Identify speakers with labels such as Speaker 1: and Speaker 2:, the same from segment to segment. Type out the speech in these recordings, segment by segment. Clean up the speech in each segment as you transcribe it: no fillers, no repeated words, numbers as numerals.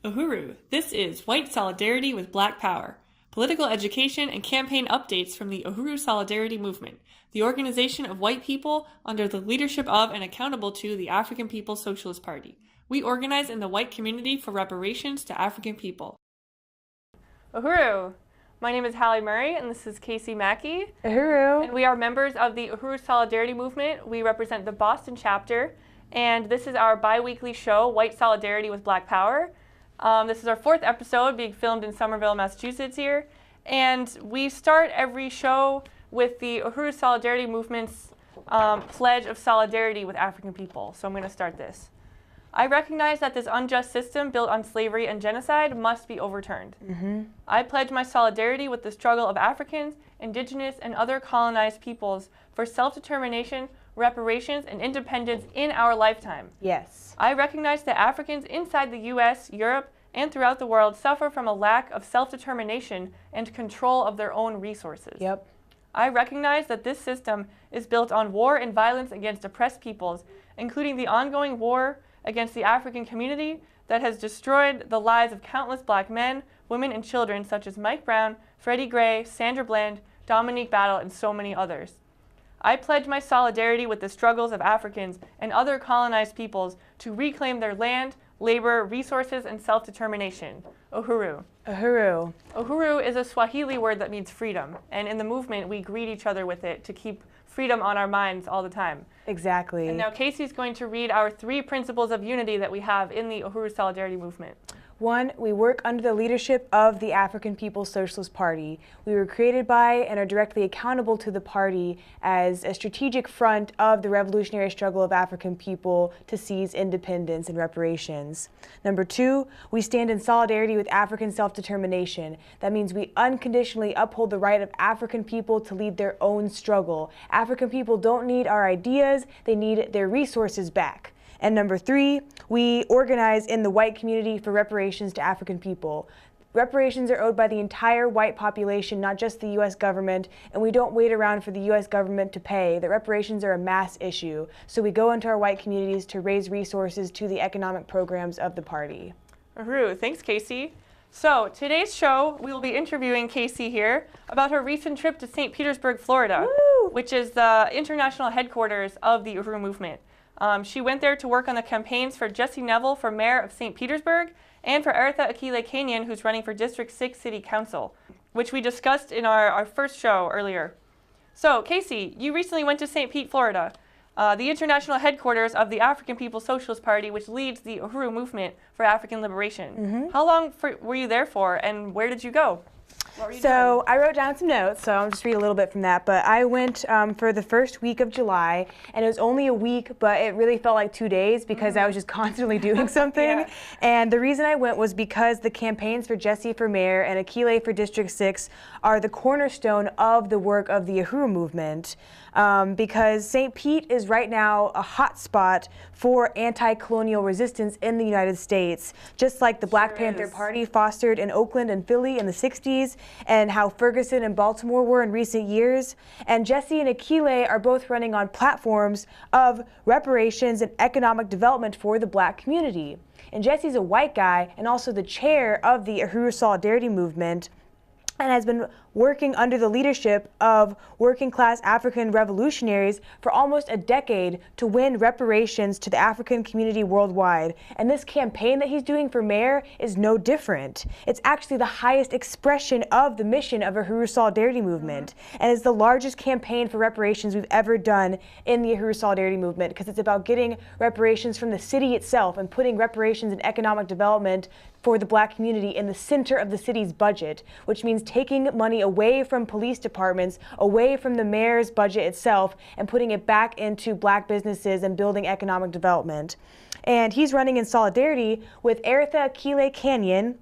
Speaker 1: Uhuru, this is White Solidarity with Black Power, political education and campaign updates from the Uhuru Solidarity Movement, the organization of white people under the leadership of and accountable to the African People's Socialist Party. We organize in the white community for reparations to African people. Uhuru, my name is Hallie Murray and this is KC Mackey.
Speaker 2: Uhuru.
Speaker 1: And we are members of the Uhuru Solidarity Movement. We represent the Boston chapter, and this is our bi-weekly show, White Solidarity with Black Power. This is our 4th episode being filmed in Somerville, Massachusetts here. And we start every show with the Uhuru Solidarity Movement's pledge of solidarity with African people. So I'm going to start this. I recognize that this unjust system built on slavery and genocide must be overturned. I pledge my solidarity with the struggle of Africans, indigenous, and other colonized peoples for self-determination, reparations, and independence in our lifetime.
Speaker 2: Yes.
Speaker 1: I recognize that Africans inside the U.S., Europe, and throughout the world suffer from a lack of self-determination and control of their own resources.
Speaker 2: Yep.
Speaker 1: I recognize that this system is built on war and violence against oppressed peoples, including the ongoing war against the African community that has destroyed the lives of countless black men, women, and children such as Mike Brown, Freddie Gray, Sandra Bland, Dominique Battle, and so many others. I pledge my solidarity with the struggles of Africans and other colonized peoples to reclaim their land, labor, resources, and self-determination. Uhuru.
Speaker 2: Uhuru.
Speaker 1: Uhuru is a Swahili word that means freedom, and in the movement we greet each other with it to keep freedom on our minds all the time.
Speaker 2: Exactly.
Speaker 1: And now Casey's going to read our 3 principles of unity that we have in the Uhuru Solidarity Movement.
Speaker 2: 1, we work under the leadership of the African People's Socialist Party. We were created by and are directly accountable to the party as a strategic front of the revolutionary struggle of African people to seize independence and reparations. Number 2, we stand in solidarity with African self-determination. That means we unconditionally uphold the right of African people to lead their own struggle. African people don't need our ideas, they need their resources back. And number 3, we organize in the white community for reparations to African people. Reparations are owed by the entire white population, not just the U.S. government, and we don't wait around for the U.S. government to pay. The reparations are a mass issue. So we go into our white communities to raise resources to the economic programs of the party.
Speaker 1: Uhuru, thanks Casey. So today's show, we will be interviewing Casey here about her recent trip to St. Petersburg, Florida, which is the international headquarters of the Uhuru Movement. She went there to work on the campaigns for Jesse Nevel for mayor of St. Petersburg and for Eritha Akile Cainion, who's running for District 6 City Council, which we discussed in our first show earlier. So, Casey, you recently went to St. Pete, Florida, the international headquarters of the African People's Socialist Party, which leads the Uhuru Movement for African Liberation. How long were you there for, and where did you go?
Speaker 2: So I wrote down some notes, so I'll just read a little bit from that. But I went for the first week of July, and it was only a week, but it really felt like 2 days because I was just constantly doing something.
Speaker 1: Yeah.
Speaker 2: And the reason I went was because the campaigns for Jesse for mayor and Akile for District 6 are the cornerstone of the work of the Uhuru Movement. Because St. Pete is right now a hot spot for anti-colonial resistance in the United States, just like the Black Panther Party fostered in Oakland and Philly in the 60s, and how Ferguson and Baltimore were in recent years. And Jesse and Akile are both running on platforms of reparations and economic development for the black community. And Jesse's a white guy and also the chair of the Uhuru Solidarity Movement, and has been working under the leadership of working-class African revolutionaries for almost a decade to win reparations to the African community worldwide. And this campaign that he's doing for mayor is no different. It's actually the highest expression of the mission of Uhuru Solidarity Movement, and it's the largest campaign for reparations we've ever done in the Uhuru Solidarity Movement, because it's about getting reparations from the city itself and putting reparations and economic development for the black community in the center of the city's budget, which means taking money away from police departments, away from the mayor's budget itself, and putting it back into black businesses and building economic development. And he's running in solidarity with Eritha Akile Cainion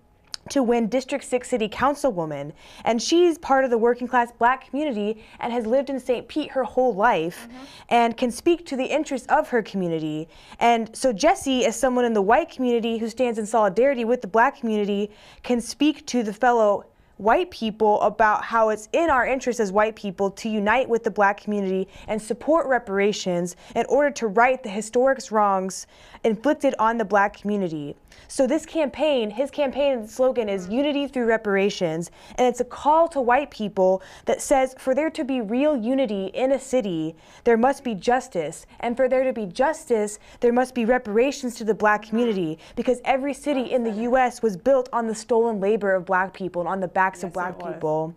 Speaker 2: to win District 6 City Councilwoman. And she's part of the working class black community and has lived in St. Pete her whole life and can speak to the interests of her community. And so Jesse, as someone in the white community who stands in solidarity with the black community, can speak to the fellow white people about how it's in our interest as white people to unite with the Black community and support reparations in order to right the historic wrongs inflicted on the Black community. So this campaign, his campaign slogan is unity through reparations, and it's a call to white people that says for there to be real unity in a city, there must be justice, and for there to be justice, there must be reparations to the Black community, because every city in the U.S. was built on the stolen labor of Black people and on the backs of Black people.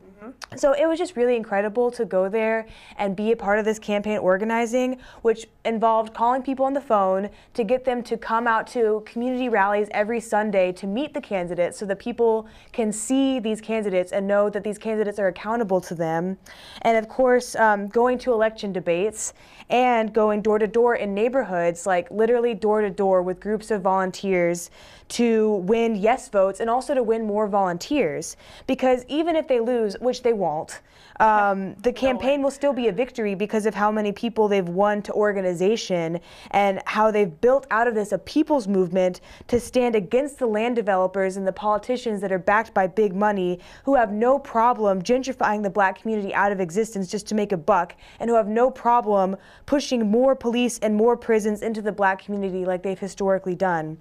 Speaker 2: So it was just really incredible to go there and be a part of this campaign organizing, which involved calling people on the phone to get them to come out to community rallies every Sunday to meet the candidates so that people can see these candidates and know that these candidates are accountable to them. And of course, going to election debates and going door to door in neighborhoods, like literally door to door with groups of volunteers to win yes votes and also to win more volunteers. Because even if they lose, which they won't, the campaign will still be a victory because of how many people they've won to organization and how they've built out of this a people's movement to stand against the land developers and the politicians that are backed by big money, who have no problem gentrifying the Black community out of existence just to make a buck, and who have no problem pushing more police and more prisons into the Black community like they've historically done.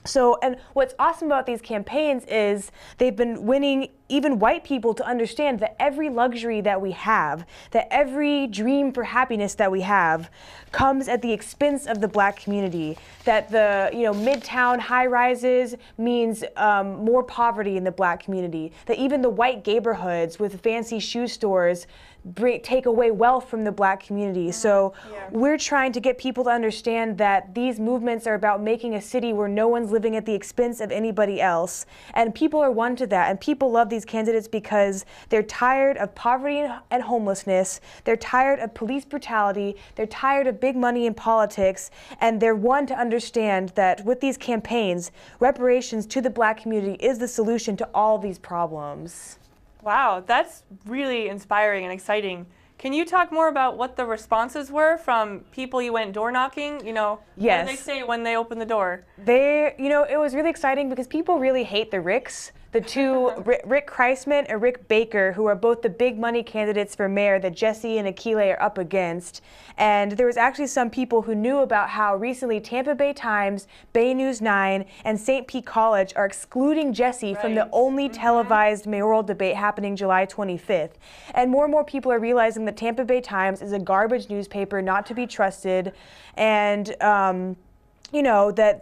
Speaker 2: So, and what's awesome about these campaigns is they've been winning even white people to understand that every luxury that we have, that every dream for happiness that we have, comes at the expense of the Black community. That the midtown high-rises means more poverty in the Black community. That even the white neighborhoods with fancy shoe stores take away wealth from the Black community. So we're trying to get people to understand that these movements are about making a city where no one's living at the expense of anybody else. And people are won to that. And people love these candidates because they're tired of poverty and homelessness. They're tired of police brutality. They're tired of big money in politics. And they're won to understand that with these campaigns, reparations to the Black community is the solution to all these problems.
Speaker 1: Wow, that's really inspiring and exciting. Can you talk more about what the responses were from people you went door knocking?
Speaker 2: Yes.
Speaker 1: What did they say when they opened the door?
Speaker 2: It was really exciting because people really hate the Ricks. The two, Rick Kreisman and Rick Baker, who are both the big money candidates for mayor that Jesse and Akile are up against. And there was actually some people who knew about how recently Tampa Bay Times, Bay News 9, and St. Pete College are excluding Jesse from the only televised mayoral debate happening July 25th. And more people are realizing that Tampa Bay Times is a garbage newspaper not to be trusted, and that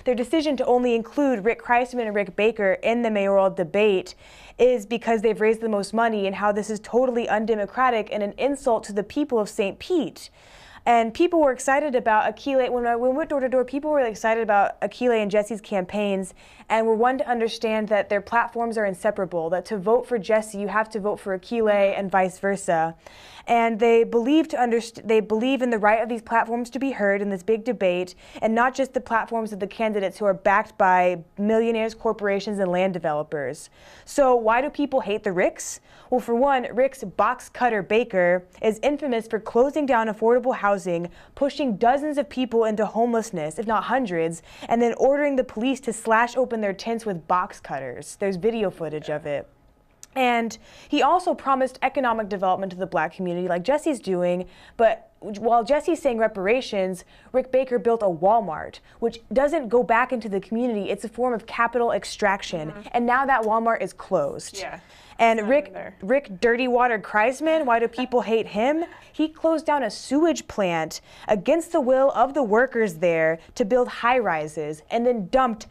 Speaker 2: their decision to only include Rick Kreisman and Rick Baker in the mayoral debate is because they've raised the most money, and how this is totally undemocratic and an insult to the people of St. Pete. And people were excited about Akile. When we went door to door, people were really excited about Akile and Jesse's campaigns, and were one to understand that their platforms are inseparable, that to vote for Jesse, you have to vote for Akile and vice versa. And they believe in the right of these platforms to be heard in this big debate, and not just the platforms of the candidates who are backed by millionaires, corporations, and land developers. So why do people hate the Ricks? Well, for one, Rick's box cutter Baker is infamous for closing down affordable housing, pushing dozens of people into homelessness, if not hundreds, and then ordering the police to slash open their tents with box cutters. There's video footage of it. And he also promised economic development to the Black community like Jesse's doing, but while Jesse's saying reparations, Rick Baker built a Walmart, which doesn't go back into the community. It's a form of capital extraction. And now that Walmart is closed. And Rick Dirty Water Kreisman, why do people hate him? He closed down a sewage plant against the will of the workers there to build high-rises, and then dumped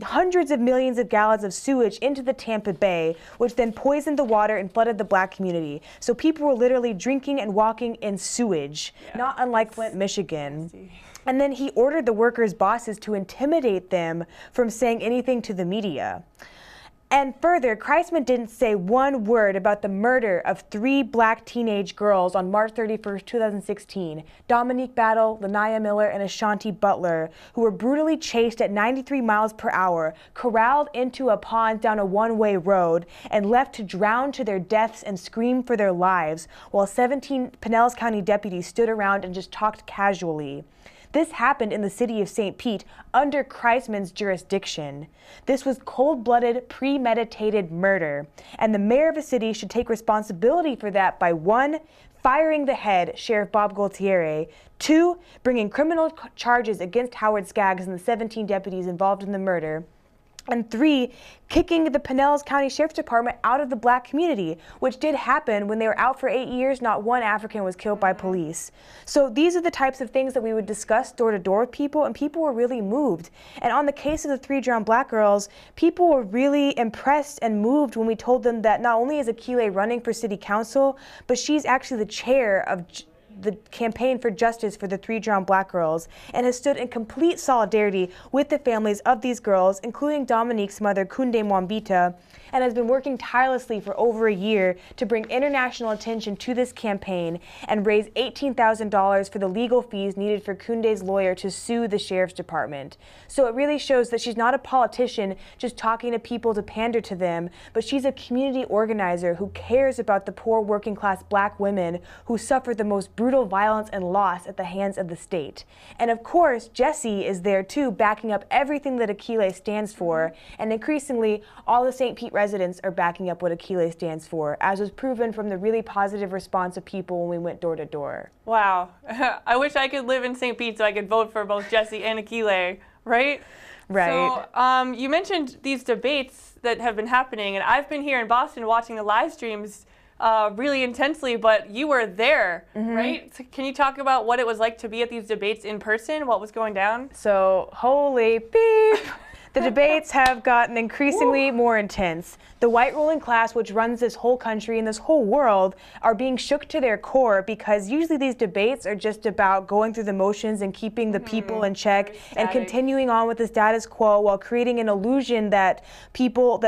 Speaker 2: hundreds of millions of gallons of sewage into the Tampa Bay, which then poisoned the water and flooded the Black community. So people were literally drinking and walking in sewage, not unlike Flint, Michigan. And then he ordered the workers' bosses to intimidate them from saying anything to the media. And further, Kreisman didn't say one word about the murder of 3 Black teenage girls on March 31st, 2016, Dominique Battle, Lanaya Miller, and Ashanti Butler, who were brutally chased at 93 miles per hour, corralled into a pond down a one-way road, and left to drown to their deaths and scream for their lives, while 17 Pinellas County deputies stood around and just talked casually. This happened in the city of St. Pete under Kreisman's jurisdiction. This was cold-blooded, premeditated murder, and the mayor of the city should take responsibility for that by 1, firing the head, Sheriff Bob Gualtieri, 2, bringing criminal charges against Howard Skaggs and the 17 deputies involved in the murder, and 3, kicking the Pinellas County Sheriff's Department out of the black community, which did happen. When they were out for 8 years, not one African was killed by police. So these are the types of things that we would discuss door to door with people, and people were really moved. And on the case of the 3 drowned black girls, people were really impressed and moved when we told them that not only is Akile running for city council, but she's actually the chair of the campaign for justice for the 3 drowned black girls, and has stood in complete solidarity with the families of these girls, including Dominique's mother, Kunde Mwambita, and has been working tirelessly for over a year to bring international attention to this campaign and raise $18,000 for the legal fees needed for Kunde's lawyer to sue the sheriff's department. So it really shows that she's not a politician just talking to people to pander to them, but she's a community organizer who cares about the poor working class black women who suffer the most brutal violence and loss at the hands of the state. And of course, Jesse is there too, backing up everything that Akile stands for, and increasingly all the St. Pete residents are backing up what Akile stands for, as was proven from the really positive response of people when we went door to door.
Speaker 1: Wow. I wish I could live in St. Pete so I could vote for both Jesse and Akile, right?
Speaker 2: Right.
Speaker 1: So you mentioned these debates that have been happening, and I've been here in Boston watching the live streams really intensely, but you were there, right? So can you talk about what it was like to be at these debates in person, what was going down?
Speaker 2: So, holy beep! The debates have gotten increasingly more intense. The white ruling class, which runs this whole country and this whole world, are being shook to their core, because usually these debates are just about going through the motions and keeping the people in check and continuing on with the status quo while creating an illusion that people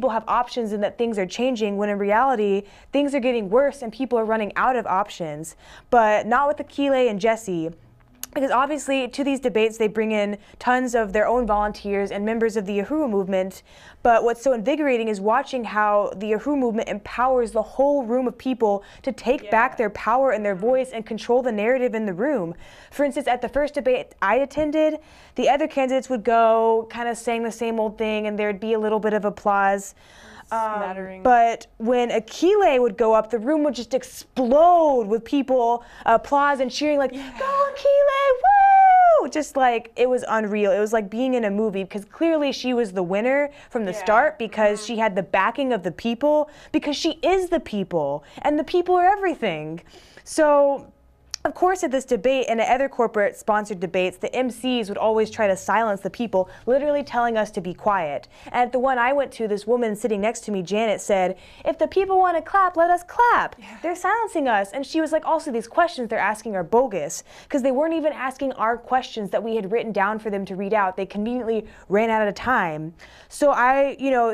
Speaker 2: have options and that things are changing, when in reality things are getting worse and people are running out of options. But not with Akile and Jesse, because obviously to these debates they bring in tons of their own volunteers and members of the Uhuru Movement. But what's so invigorating is watching how the Uhuru Movement empowers the whole room of people to take back their power and their voice and control the narrative in the room. For instance, at the first debate I attended, the other candidates would go kind of saying the same old thing, and there'd be a little bit of applause. But when Akile would go up, the room would just explode with people applause and cheering, like, "Go Akile, woo!" Just like, it was unreal. It was like being in a movie, because clearly she was the winner from the start, because she had the backing of the people, because she is the people, and the people are everything. So, of course, at this debate and at other corporate-sponsored debates, the MCs would always try to silence the people, literally telling us to be quiet. And at the one I went to, this woman sitting next to me, Janet, said, "If the people want to clap, let us clap. They're silencing us." And she was like, also, these questions they're asking are bogus, because they weren't even asking our questions that we had written down for them to read out. They conveniently ran out of time. So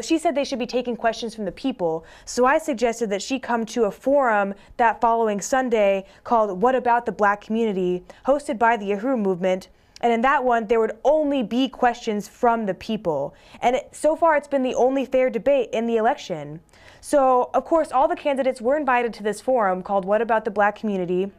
Speaker 2: she said they should be taking questions from the people. So I suggested that she come to a forum that following Sunday called "What About the Black Community," hosted by the Uhuru Movement. And in that one, there would only be questions from the people. And so far, it's been the only fair debate in the election. So, of course, all the candidates were invited to this forum called "What About the Black Community?"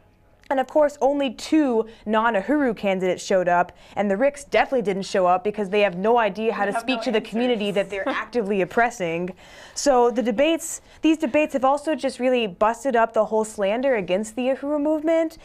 Speaker 2: And of course, only 2 non-Uhuru candidates showed up, and the Ricks definitely didn't show up because they have no idea how to speak to the community that they're actively oppressing. So these debates have also just really busted up the whole slander against the Uhuru Movement,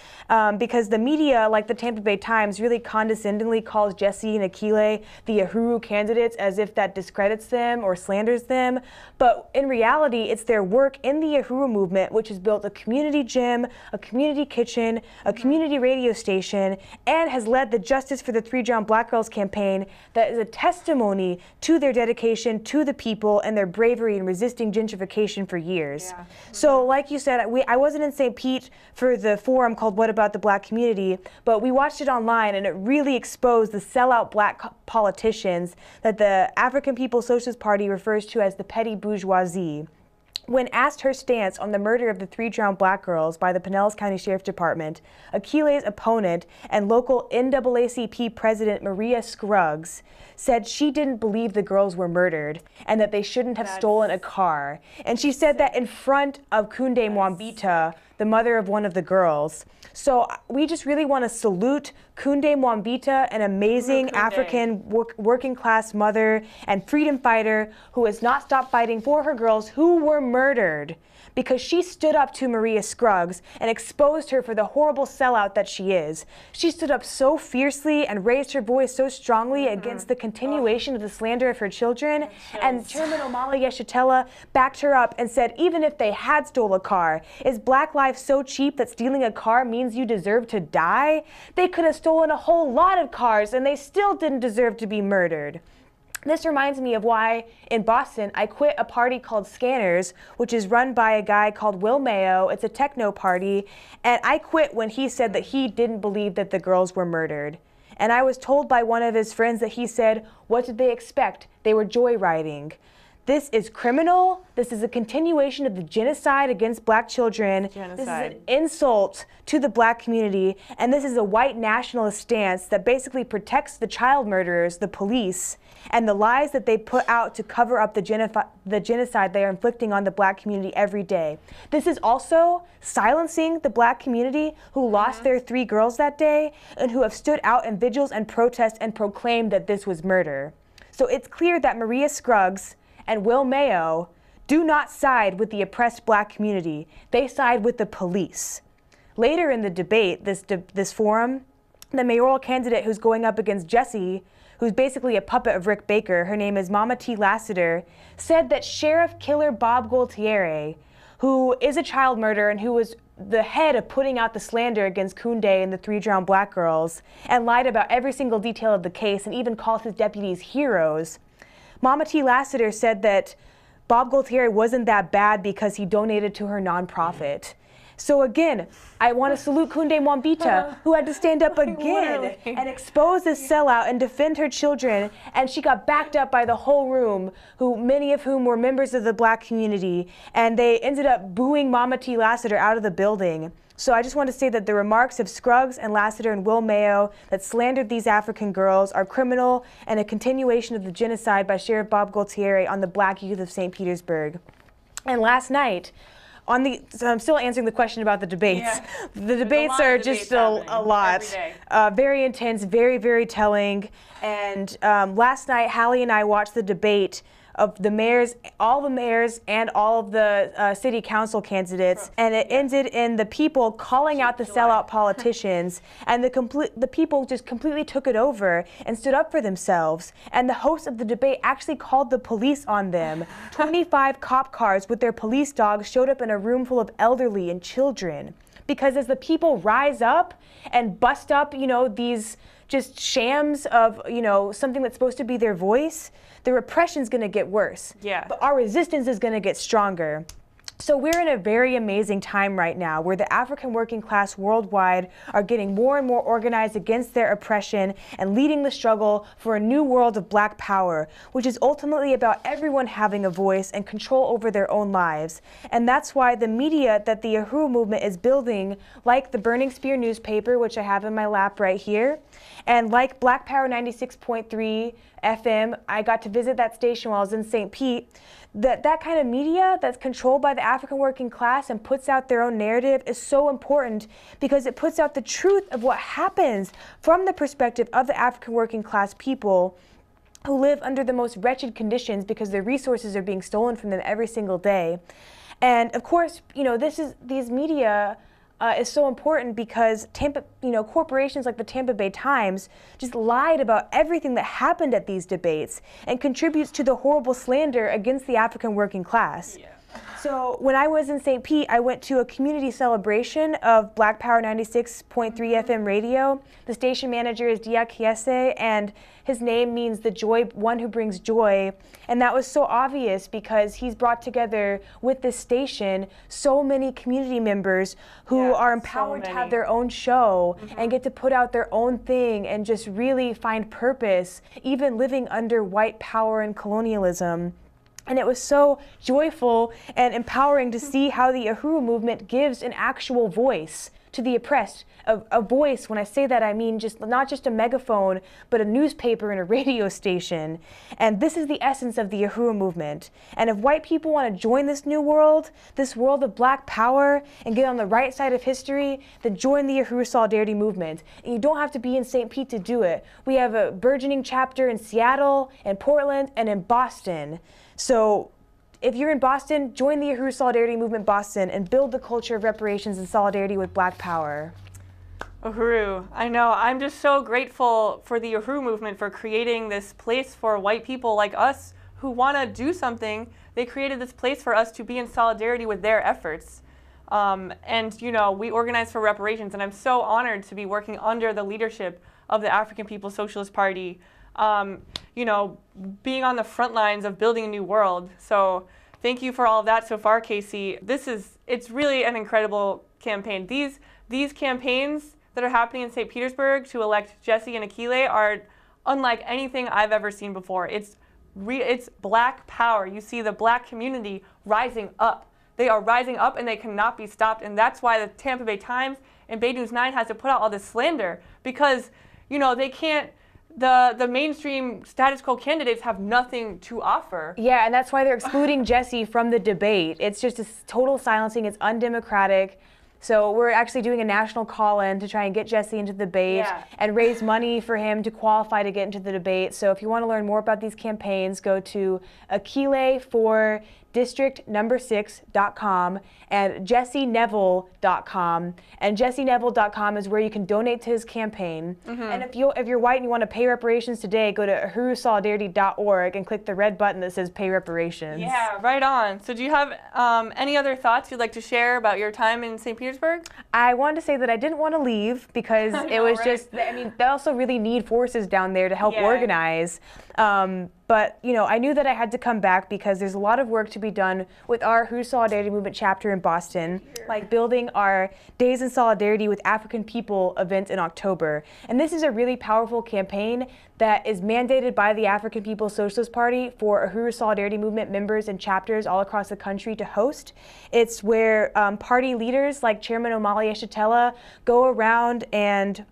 Speaker 2: because the media, like the Tampa Bay Times, really condescendingly calls Jesse and Akile the Uhuru candidates, as if that discredits them or slanders them. But in reality, it's their work in the Uhuru Movement which has built a community gym, a community kitchen, a community radio station, and has led the Justice for the 3 Drowned Black Girls campaign that is a testimony to their dedication to the people and their bravery in resisting gentrification for years. So like you said, I wasn't in St. Pete for the forum called "What About the Black Community?" but we watched it online, and it really exposed the sellout black politicians that the African People's Socialist Party refers to as the petty bourgeoisie. When asked her stance on the murder of the 3 drowned black girls by the Pinellas County Sheriff's Department, Akile's opponent and local NAACP President Maria Scruggs said she didn't believe the girls were murdered and that they shouldn't have stolen a car. And she said that in front of Kunde Mwambita, the mother of one of the girls. So we just really want to salute Kunde Mwambita, an amazing African working class mother and freedom fighter who has not stopped fighting for her girls who were murdered, because she stood up to Maria Scruggs and exposed her for the horrible sellout that she is. She stood up so fiercely and raised her voice so strongly against the continuation of the slander of her children. And Chairman Omala Yeshitela backed her up and said, even if they had stole a car, is Black life so cheap that stealing a car means you deserve to die? They could have stolen a whole lot of cars and they still didn't deserve to be murdered. This reminds me of why, in Boston, I quit a party called Scanners, which is run by a guy called Will Mayo. It's a techno party, and I quit when he said that he didn't believe that the girls were murdered. And I was told by one of his friends that he said, what did they expect? They were joyriding. This is criminal. This is a continuation of the genocide against Black children. Genocide. This is an insult to the Black community, and this is a white nationalist stance that basically protects the child murderers, the police, and the lies that they put out to cover up the genocide they are inflicting on the Black community every day. This is also silencing the Black community who lost their 3 girls that day and who have stood out in vigils and protests and proclaimed that this was murder. So it's clear that Maria Scruggs and Will Mayo do not side with the oppressed Black community. They side with the police. Later in the debate, this forum, the mayoral candidate who's going up against Jesse, who's basically a puppet of Rick Baker, her name is Mama T. Lassiter, said that Sheriff Killer Bob Gualtieri, who is a child murderer and who was the head of putting out the slander against Kunde and the 3 drowned Black girls, and lied about every single detail of the case and even called his deputies heroes. Mama T. Lassiter said that Bob Gualtieri wasn't that bad because he donated to her nonprofit. So again, I want to salute Kunde Mwambita, who had to stand up again and expose this sellout and defend her children, and she got backed up by the whole room, many of whom were members of the Black community, and they ended up booing Mama T. Lassiter out of the building. So I just want to say that the remarks of Scruggs and Lassiter and Will Mayo that slandered these African girls are criminal and a continuation of the genocide by Sheriff Bob Gualtieri on the Black youth of St. Petersburg. And last night, so I'm still answering the question about the debates. Yeah. The debates are just a lot. Very intense, very, very telling. And last night, Hallie and I watched the debate of the mayors, all the mayors and all of the city council candidates, and it ended in the people calling out the sellout politicians, and the people just completely took it over and stood up for themselves. And the host of the debate actually called the police on them. 25 cop cars with their police dogs showed up in a room full of elderly and children. Because as the people rise up and bust up, these just shams of, something that's supposed to be their voice, the repression's going to get worse. Yeah. But our resistance is going to get stronger. So we're in a very amazing time right now where the African working class worldwide are getting more and more organized against their oppression and leading the struggle for a new world of Black power, which is ultimately about everyone having a voice and control over their own lives. And that's why the media that the Uhuru Movement is building, like the Burning Spear newspaper, which I have in my lap right here, and like Black Power 96.3 FM, I got to visit that station while I was in St. Pete. That kind of media that's controlled by the African working class and puts out their own narrative is so important because it puts out the truth of what happens from the perspective of the African working class people who live under the most wretched conditions because their resources are being stolen from them every single day. And of course, these media is so important because corporations like the Tampa Bay Times just lied about everything that happened at these debates and contributes to the horrible slander against the African working class. Yeah. So when I was in St. Pete, I went to a community celebration of Black Power 96.3 FM radio. The station manager is Dia Kiese, and his name means the joy, one who brings joy. And that was so obvious because he's brought together with this station so many community members who are empowered to have their own show and get to put out their own thing and just really find purpose, even living under white power and colonialism. And it was so joyful and empowering to see how the Uhuru Movement gives an actual voice to the oppressed, a voice. When I say that, I mean not just a megaphone, but a newspaper and a radio station. And this is the essence of the Uhuru Movement. And if white people want to join this new world, this world of black power, and get on the right side of history, then join the Uhuru Solidarity Movement. And you don't have to be in St. Pete to do it. We have a burgeoning chapter in Seattle, in Portland, and in Boston. So if you're in Boston, join the Uhuru Solidarity Movement Boston and build the culture of reparations and solidarity with black power.
Speaker 1: Uhuru, I know. I'm just so grateful for the Uhuru Movement for creating this place for white people like us who want to do something. They created this place for us to be in solidarity with their efforts. And, you know, we organize for reparations, and I'm so honored to be working under the leadership of the African People's Socialist Party, you know, being on the front lines of building a new world. So thank you for all of that so far, KC. It's really an incredible campaign. These campaigns that are happening in St. Petersburg to elect Jesse and Akile are unlike anything I've ever seen before. It's black power. You see the black community rising up. They are rising up and they cannot be stopped. And that's why the Tampa Bay Times and Bay News 9 has to put out all this slander, because, you know, they can't, the mainstream status quo candidates have nothing to offer.
Speaker 2: Yeah, and that's why they're excluding Jesse from the debate. It's just a total silencing. It's undemocratic. So we're actually doing a national call-in to try and get Jesse into the debate and raise money for him to qualify to get into the debate. So if you want to learn more about these campaigns, go to Akile4district6.com and jessenevel.com. And jessenevel.com is where you can donate to his campaign. And if you're white and you want to pay reparations today, go to uhurusolidarity.org and click the red button that says pay reparations.
Speaker 1: Yeah, right on. So do you have any other thoughts you'd like to share about your time in St. Petersburg?
Speaker 2: I wanted to say that I didn't want to leave because it was just, I mean, they also really need forces down there to help organize. But, you know, I knew that I had to come back because there's a lot of work to be done with our Uhuru Solidarity Movement chapter in Boston, like building our Days in Solidarity with African People event in October. And this is a really powerful campaign that is mandated by the African People's Socialist Party for Uhuru Solidarity Movement members and chapters all across the country to host. It's where party leaders like Chairman Omali Yeshitela go around and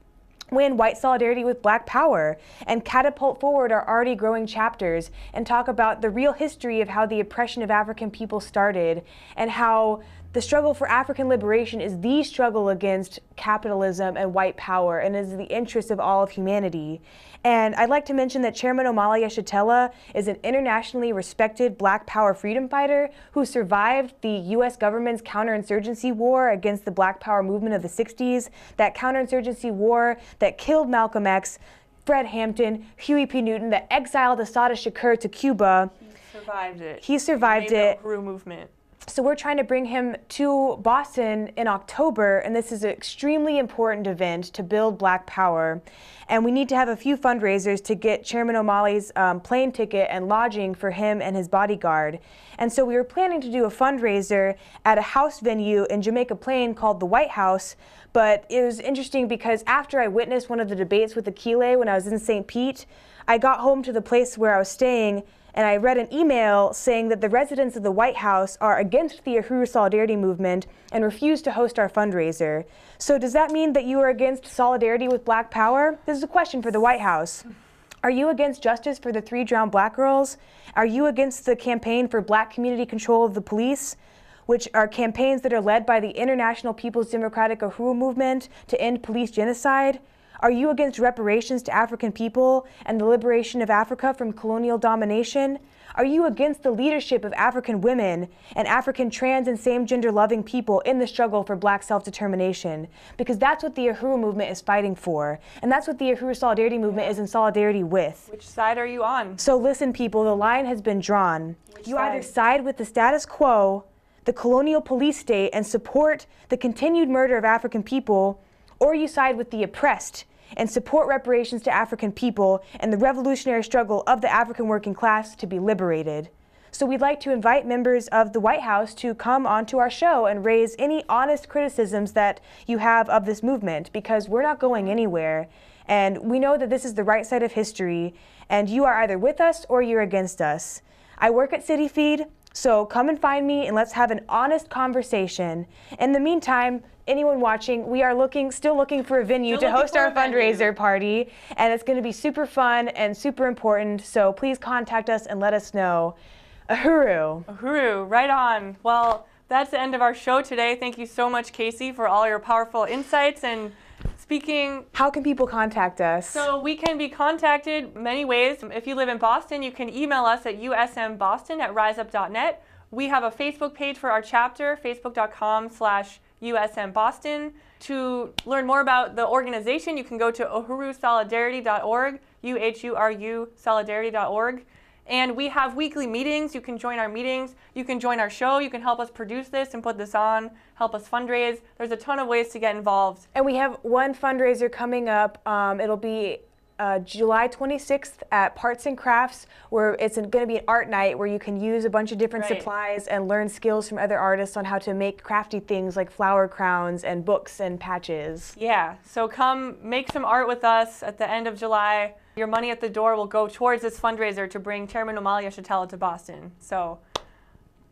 Speaker 2: win white solidarity with black power and catapult forward our already growing chapters and talk about the real history of how the oppression of African people started and how the struggle for African liberation is the struggle against capitalism and white power and is the interest of all of humanity. And I'd like to mention that Chairman Omali Yeshitela is an internationally respected black power freedom fighter who survived the U.S. government's counterinsurgency war against the black power movement of the 60s, that counterinsurgency war that killed Malcolm X, Fred Hampton, Huey P. Newton, that exiled Assata Shakur to Cuba.
Speaker 1: He survived it.
Speaker 2: He survived it.
Speaker 1: The Uhuru Movement.
Speaker 2: So we're trying to bring him to Boston in October, and this is an extremely important event to build black power. And we need to have a few fundraisers to get Chairman Omali's plane ticket and lodging for him and his bodyguard. And so we were planning to do a fundraiser at a house venue in Jamaica Plain called the White House. But it was interesting because after I witnessed one of the debates with Akile when I was in St. Pete, I got home to the place where I was staying and I read an email saying that the residents of the White House are against the Uhuru Solidarity Movement and refuse to host our fundraiser. So does that mean that you are against solidarity with black power? This is a question for the White House. Are you against justice for the 3 drowned black girls? Are you against the campaign for black community control of the police, which are campaigns that are led by the International People's Democratic Uhuru Movement to end police genocide? Are you against reparations to African people and the liberation of Africa from colonial domination? Are you against the leadership of African women and African trans and same-gender loving people in the struggle for black self-determination? Because that's what the Uhuru Movement is fighting for, and that's what the Uhuru Solidarity Movement is in solidarity with.
Speaker 1: Which side are you on?
Speaker 2: So listen, people, the line has been drawn.
Speaker 1: Which side?
Speaker 2: Either side with the status quo, the colonial police state, and support the continued murder of African people, or you side with the oppressed and support reparations to African people and the revolutionary struggle of the African working class to be liberated. So we'd like to invite members of the White House to come onto our show and raise any honest criticisms that you have of this movement, because we're not going anywhere. And we know that this is the right side of history, and you are either with us or you're against us. I work at City Feed, so come and find me and let's have an honest conversation. In the meantime, anyone watching, we are still looking for a venue to host our fundraiser party, and it's going to be super fun and super important. So please contact us and let us know. Uhuru.
Speaker 1: Uhuru, right on. Well, that's the end of our show today. Thank you so much, Casey, for all your powerful insights and speaking.
Speaker 2: How can people contact us?
Speaker 1: So we can be contacted many ways. If you live in Boston, you can email us at usmboston@riseup.net. We have a Facebook page for our chapter, facebook.com/USM Boston. To learn more about the organization, you can go to uhurusolidarity.org, UHURU solidarity.org. And we have weekly meetings. You can join our meetings. You can join our show. You can help us produce this and put this on, help us fundraise. There's a ton of ways to get involved.
Speaker 2: And we have one fundraiser coming up. It'll be July 26th at Parts and Crafts, where it's going to be an art night where you can use a bunch of different supplies and learn skills from other artists on how to make crafty things like flower crowns and books and patches.
Speaker 1: Yeah, so come make some art with us at the end of July. Your money at the door will go towards this fundraiser to bring Chairman Amalia Shatella to Boston. So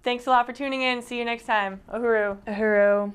Speaker 1: thanks a lot for tuning in. See you next time. Uhuru.
Speaker 2: Uhuru.